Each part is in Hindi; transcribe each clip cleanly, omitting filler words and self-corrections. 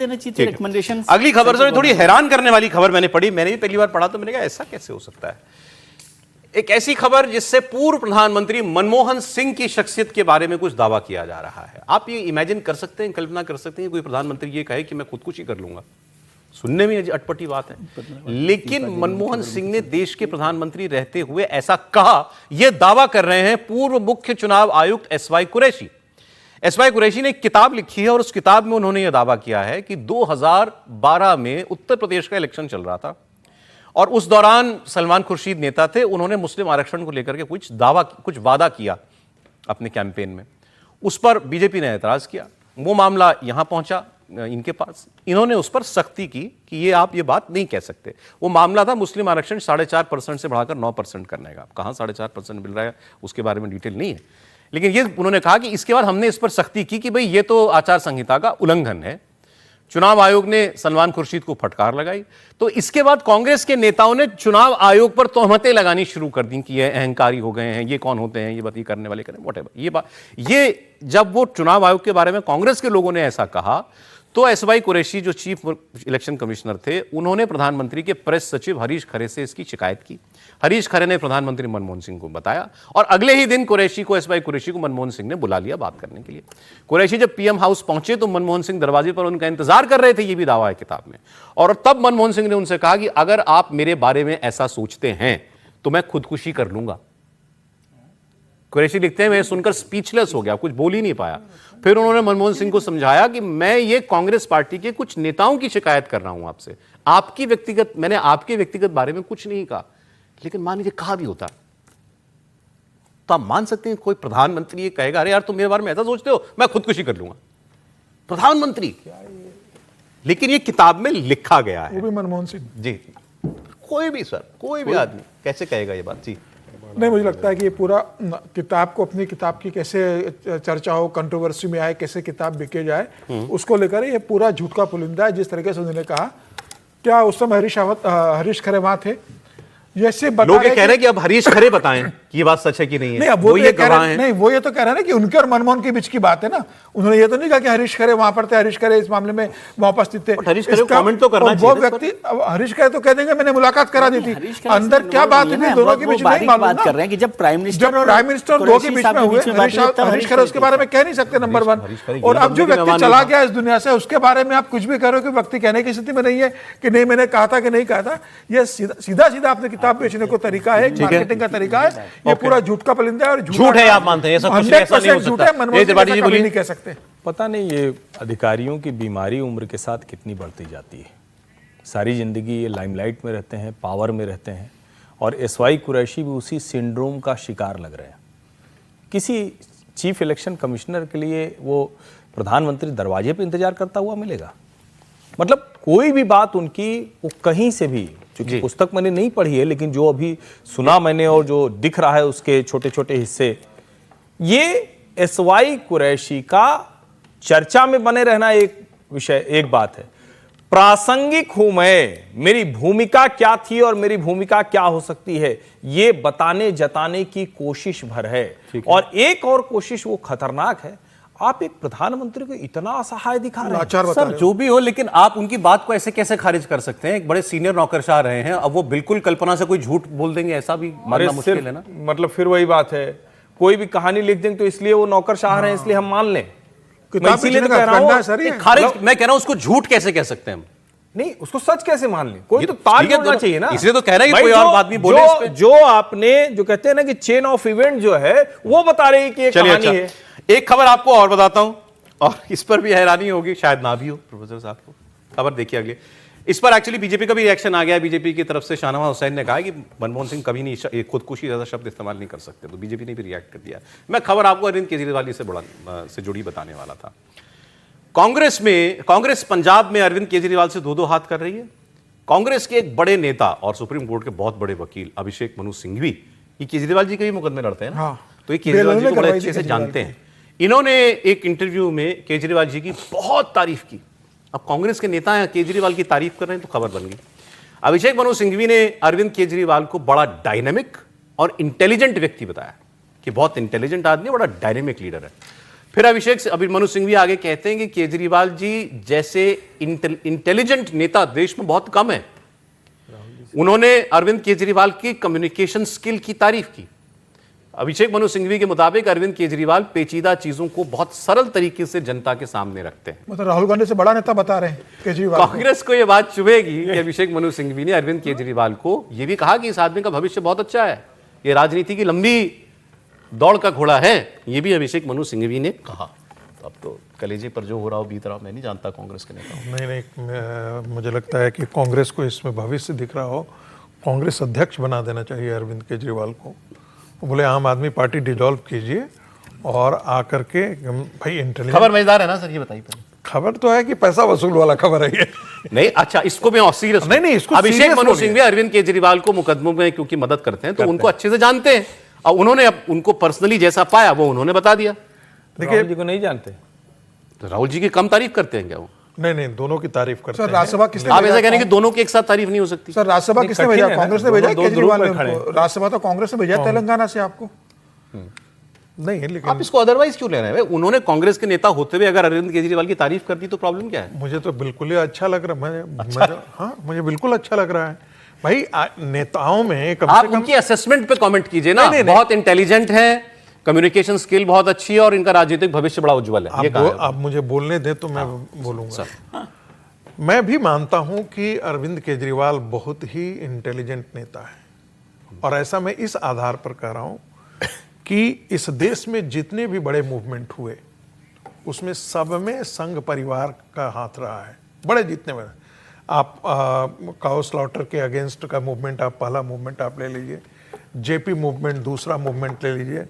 देना चाहिए रिकमेंडेशन। अगली खबर से थोड़ी हैरान करने वाली खबर मैंने पढ़ी, मैंने भी पहली बार पढ़ा तो मैंने कहा ऐसा कैसे हो सकता है। एक ऐसी खबर जिससे पूर्व प्रधानमंत्री मनमोहन सिंह की शख्सियत के बारे में कुछ दावा किया जा रहा है। आप ये इमेजिन कर सकते हैं, कल्पना कर सकते हैं कोई प्रधानमंत्री ये कहे कि मैं खुदकुशी कर लूंगा। सुनने में अटपटी बात है, लेकिन मनमोहन सिंह ने देश के प्रधानमंत्री रहते हुए ऐसा कहा, यह दावा कर रहे हैं पूर्व मुख्य चुनाव आयुक्त एसवाई कुरैशी। एसवाई कुरैशी ने एक किताब लिखी है और उस किताब में उन्होंने यह दावा किया है कि 2012 में उत्तर प्रदेश का इलेक्शन चल रहा था और उस दौरान सलमान खुर्शीद नेता थे, उन्होंने मुस्लिम आरक्षण को लेकर के कुछ वादा किया अपने कैंपेन में। उस पर बीजेपी ने ऐतराज किया, वो मामला यहां पहुंचा इनके पास, इन्होंने उस पर सख्ती की कि ये आप ये बात नहीं कह सकते। वो मामला था मुस्लिम आरक्षण 4.5% से बढ़ाकर 9% करने का। कहां 4.5% मिल रहा है उसके बारे में डिटेल नहीं है, लेकिन ये उन्होंने कहा कि इसके बाद हमने इस पर सख्ती की कि भाई ये तो आचार संहिता का उल्लंघन है। चुनाव आयोग ने सलमान खुर्शीद को फटकार लगाई, तो इसके बाद कांग्रेस के नेताओं ने चुनाव आयोग पर तोहमतें लगानी शुरू कर दी कि ये अहंकारी हो गए हैं, ये कौन होते हैं, ये बात ये करने वाले करें व्हाटएवर। ये जब वो चुनाव आयोग के बारे में कांग्रेस के लोगों ने ऐसा कहा तो एसवाई कुरैशी जो चीफ इलेक्शन कमिश्नर थे, उन्होंने प्रधानमंत्री के प्रेस सचिव हरीश खरे से इसकी शिकायत की। हरीश खरे ने प्रधानमंत्री मनमोहन सिंह को बताया और अगले ही दिन एसवाई कुरैशी को मनमोहन सिंह ने बुला लिया बात करने के लिए। कुरैशी जब पीएम हाउस पहुंचे तो मनमोहन सिंह दरवाजे पर उनका इंतजार कर रहे थे, ये भी दावा है किताब में। और तब मनमोहन सिंह ने उनसे कहा कि अगर आप मेरे बारे में ऐसा सोचते हैं तो मैं खुदकुशी कर लूंगा। कुरैशी लिखते हैं मैं सुनकर स्पीचलेस हो गया, कुछ बोल ही नहीं पाया। फिर उन्होंने मनमोहन सिंह को समझाया कि मैं ये कांग्रेस पार्टी के कुछ नेताओं की शिकायत कर रहा हूं आपसे, मैंने आपके व्यक्तिगत बारे में कुछ नहीं कहा। लेकिन मान लीजिए कहा भी होता तो आप मान सकते हैं कोई प्रधानमंत्री ये कहेगा अरे यार तुम मेरे बारे में ऐसा सोचते हो, मैं खुदकुशी कर लूंगा। प्रधानमंत्री, लेकिन ये किताब में लिखा गया है। वो भी मनमोहन सिंह जी, कोई भी आदमी कैसे कहेगा ये बात। जी नहीं, मुझे लगता है कि ये पूरा किताब को अपनी किताब की कैसे चर्चा हो, कंट्रोवर्सी में आए, कैसे किताब बिके जाए, उसको लेकर ये पूरा झूठ का पुलिंदा है। जिस तरीके से उन्होंने कहा, क्या उस समय हरीश खरे वहां थे, जैसे लोग ये कह रहे हैं कि अब हरीश खरे बताएं कि ये बात सच है कि नहीं है। नहीं, अब वो ये कह रहे हैं, नहीं वो ये तो कह रहे हैं ना कि उनके और मनमोहन के बीच की बात है ना। उन्होंने ये तो नहीं कहा कि हरीश खरे वहां पर थे, हरीश खरे इस मामले में वहां उपस्थित थे। हरीश खरे को कमेंट तो करना चाहिए। वो व्यक्ति हरीश खरे तो कह देंगे मैंने मुलाकात करा दी थी, अंदर क्या बात हुई दोनों के बीच नहीं मालूम कर रहे हैं कि जब प्राइम मिनिस्टर दो के बीच में हुए, हरीश खरे उसके बारे में कह नहीं सकते, नंबर 1। और अब जो व्यक्ति चला गया इस दुनिया से, उसके बारे में आप कुछ भी कह रहे हो कि व्यक्ति कहने की स्थिति में नहीं है कि नहीं मैंने कहा था कि नहीं कहा था। ये सीधा सीधा आपने किताब बेचने को तरीका है, मार्केटिंग का तरीका है। ये पूरा झूठ का पलिंदा है और झूठ है, आप मानते हैं ये सब कुछ ऐसा नहीं हो सकता। ये नहीं कह सकते। पता नहीं ये अधिकारियों की बीमारी उम्र के साथ कितनी बढ़ती जाती है। सारी जिंदगी ये लाइमलाइट में रहते हैं, पावर में रहते हैं, और एसवाई कुरैशी भी उसी सिंड्रोम का शिकार लग रहे हैं। किसी चीफ इलेक्शन कमिश्नर के लिए वो प्रधानमंत्री दरवाजे पे इंतजार करता हुआ मिलेगा? मतलब कोई भी बात उनकी वो कहीं से भी, क्योंकि पुस्तक मैंने नहीं पढ़ी है, लेकिन जो अभी सुना मैंने और जो दिख रहा है उसके छोटे छोटे हिस्से, ये एसवाई कुरैशी का चर्चा में बने रहना एक विषय, एक बात है। प्रासंगिक हूं मैं, मेरी भूमिका क्या थी और मेरी भूमिका क्या हो सकती है, ये बताने जताने की कोशिश भर है। और एक और कोशिश वो खतरनाक है, आप एक प्रधानमंत्री को इतना असहाय दिखा रहे हैं। सर जो भी हो, लेकिन आप उनकी बात को ऐसे कैसे खारिज कर सकते हैं? एक बड़े सीनियर नौकरशाह रहे हैं, अब वो बिल्कुल कल्पना से कोई झूठ बोल देंगे, ऐसा भी मानना मुश्किल है ना। मतलब फिर वही बात है, कोई भी कहानी लिख देंगे तो इसलिए वो नौकरशाह रहे हैं इसलिए हम मान लें। मैं इसीलिए तो कह रहा हूं खारिज, मैं कह रहा हूं उसको झूठ कैसे कह सकते हैं हम? नहीं, उसको सच कैसे मान लें? कोई तो ताल जोड़ना चाहिए ना। इसलिए तो कह रहे हैं कि कोई और आदमी बोले इस पे। जो आपने जो कहते हैं ना कि चेन ऑफ इवेंट जो है वो बता रही है कि एक कहानी है। एक खबर आपको और बताता हूं, और इस पर भी हैरानी होगी, शायद ना भी हो प्रोफेसर साहब को। खबर देखिए अगले। इस पर एक्चुअली बीजेपी का भी रिएक्शन आ गया है। बीजेपी की तरफ से शाहनवाज हुसैन ने कहा कि मनमोहन सिंह कभी नहीं खुदकुशी जैसा शब्द इस्तेमाल नहीं कर सकते, तो बीजेपी ने भी रिएक्ट कर दिया। मैं खबर आपको अरविंद केजरीवाल से जुड़ी बताने वाला था। कांग्रेस पंजाब में अरविंद केजरीवाल से दो हाथ कर रही है। कांग्रेस के एक बड़े नेता और सुप्रीम कोर्ट के बहुत बड़े वकील अभिषेक मनु सिंघवी, ये केजरीवाल जी के भी मुकदमे लड़ते हैं ना, तो ये केजरीवाल जी को बड़े अच्छे से जानते हैं। इन्होंने एक इंटरव्यू में केजरीवाल जी की बहुत तारीफ की। अब कांग्रेस के नेता हैं, केजरीवाल की तारीफ कर रहे हैं, तो खबर बन गई। अभिषेक मनु सिंघवी ने अरविंद केजरीवाल को बड़ा डायनेमिक और इंटेलिजेंट व्यक्ति बताया कि बहुत इंटेलिजेंट आदमी, बड़ा डायनेमिक लीडर है। फिर अभिषेक अभी मनु सिंघवी आगे कहते हैं कि केजरीवाल जी जैसे इंटेलिजेंट नेता देश में बहुत कम है। उन्होंने अरविंद केजरीवाल की कम्युनिकेशन स्किल की तारीफ की। अभिषेक मनु सिंघवी के मुताबिक अरविंद केजरीवाल पेचीदा चीजों को बहुत सरल तरीके से जनता के सामने रखते हैं। मतलब राहुल गांधी से बड़ा नेता बता रहे हैं केजरीवाल। कांग्रेस को यह बात चुभेगी कि अभिषेक मनु सिंघवी ने अरविंद केजरीवाल को यह भी कहा कि इस आदमी का भविष्य बहुत अच्छा है, ये राजनीति की लंबी दौड़ का घोड़ा है, ये भी अभिषेक मनु सिंघवी ने कहा। तो अब तो कलेजे पर जो हो रहा हो बीत रहा हो, मैं नहीं जानता कांग्रेस के नेता। नहीं, मुझे लगता है कि कांग्रेस को इसमें भविष्य दिख रहा हो। कांग्रेस अध्यक्ष बना देना चाहिए अरविंद केजरीवाल को। बोले आम आदमी पार्टी डिसॉल्व कीजिए और आकर के भाई इंटेलिजेंट। खबर मजेदार है ना सर, ये बताइए पहले। खबर तो है कि पैसा वसूल वाला खबर है ये। नहीं, अच्छा, इसको मैं सीरियस नहीं, इसको अभिषेक मनु सिंघवी अरविंद केजरीवाल को मुकदमों में क्योंकि मदद करते हैं तो उनको अच्छे से जानते हैं और उन्होंने अब उनको पर्सनली जैसा पाया वो उन्होंने बता दिया। देखिए, राहुल जी को नहीं जानते तो राहुल जी की कम तारीफ करते हैं क्या वो? नहीं, दोनों की तारीफ करते हैं। सर राज्यसभा किसने आप ऐसा कह रहे हैं कि दोनों की एक साथ तारीफ नहीं हो सकती? सर राज्यसभा किसने भेजा? कांग्रेस ने भेजा केजरीवाल ने? राज्यसभा तो कांग्रेस ने भेजा तेलंगाना से आपको। नहीं, लेकिन आप इसको अदरवाइज क्यों ले रहे हैं? उन्होंने कांग्रेस के नेता होते हुए अगर अरविंद केजरीवाल की तारीफ कर दी तो प्रॉब्लम क्या है? मुझे तो बिल्कुल ही अच्छा लग रहा है। हाँ, मुझे बिल्कुल अच्छा लग रहा है भाई। नेताओं में कम आप से कम उनकी असेसमेंट पे कमेंट कीजिए ना। नहीं। बहुत इंटेलिजेंट है, कम्युनिकेशन स्किल बहुत अच्छी है और इनका राजनीतिक भविष्य बड़ा उज्जवल है। ये आप मुझे बोलने दें तो मैं बोलूंगा। मैं भी मानता हूं कि अरविंद केजरीवाल बहुत ही इंटेलिजेंट नेता है और ऐसा मैं इस आधार पर कह रहा हूं कि इस देश में जितने भी बड़े मूवमेंट हुए उसमें सब में संघ परिवार का हाथ रहा है। बड़े जितने बड़े आप काउ स्लॉटर के अगेंस्ट का मूवमेंट, आप पहला मूवमेंट आप ले लीजिए, जेपी मूवमेंट दूसरा मूवमेंट ले लीजिए,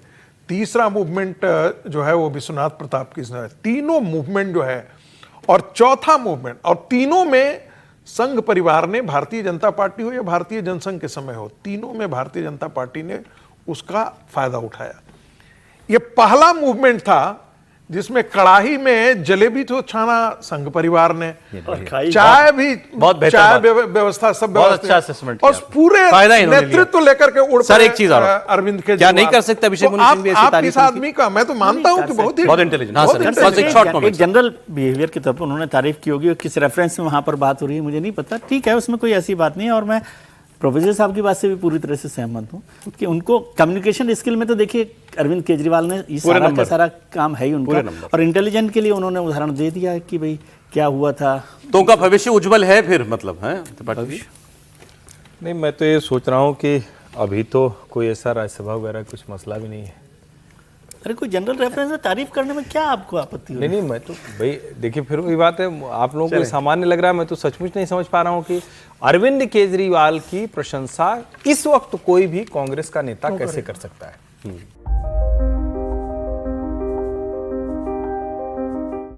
तीसरा मूवमेंट जो है वो विश्वनाथ प्रताप की है। तीनों मूवमेंट जो है और चौथा मूवमेंट, और तीनों में संघ परिवार ने, भारतीय जनता पार्टी हो या भारतीय जनसंघ के समय हो, तीनों में भारतीय जनता पार्टी ने उसका फायदा उठाया। ये पहला मूवमेंट था जिसमें कड़ाही में जलेबी तो छाना संघ परिवार ने, चाय भी, चाय व्यवस्था सब बहुत अच्छा असेसमेंट और पूरे नेतृत्व लेकर के उड़ सर। एक चीज और अरविंद के क्या नहीं कर सकते अभिषेक मनु सिंघवी ऐसी तारीफ? इस आदमी का मैं तो मानता हूं कि बहुत इंटेलिजेंट। हाँ सर, एक जनरल बिहेवियर के तौर पर उन्होंने तारीफ की होगी, किस रेफरेंस में वहां पर बात हो रही है मुझे नहीं पता। ठीक है, उसमें कोई ऐसी बात नहीं है और मैं प्रोफेसर साहब की बात से भी पूरी तरह से सहमत हूँ कि उनको कम्युनिकेशन स्किल में तो देखिए अरविंद केजरीवाल ने ये सारा का सारा काम है ही उनका, और इंटेलिजेंट के लिए उन्होंने उदाहरण दे दिया कि भाई क्या हुआ था। तो उनका भविष्य उज्जवल है फिर, मतलब है नहीं। मैं तो ये सोच रहा हूँ कि अभी तो कोई ऐसा राज्यसभा वगैरह कुछ मसला भी नहीं है। अरे कोई जनरल रेफरेंस में तारीफ करने में क्या आपको आपत्ति है? नहीं, मैं तो भाई देखिए फिर वही बात है, आप लोगों को सामान्य लग रहा है, मैं तो सचमुच नहीं समझ पा रहा हूँ कि अरविंद केजरीवाल की प्रशंसा इस वक्त कोई भी कांग्रेस का नेता कैसे कर सकता है।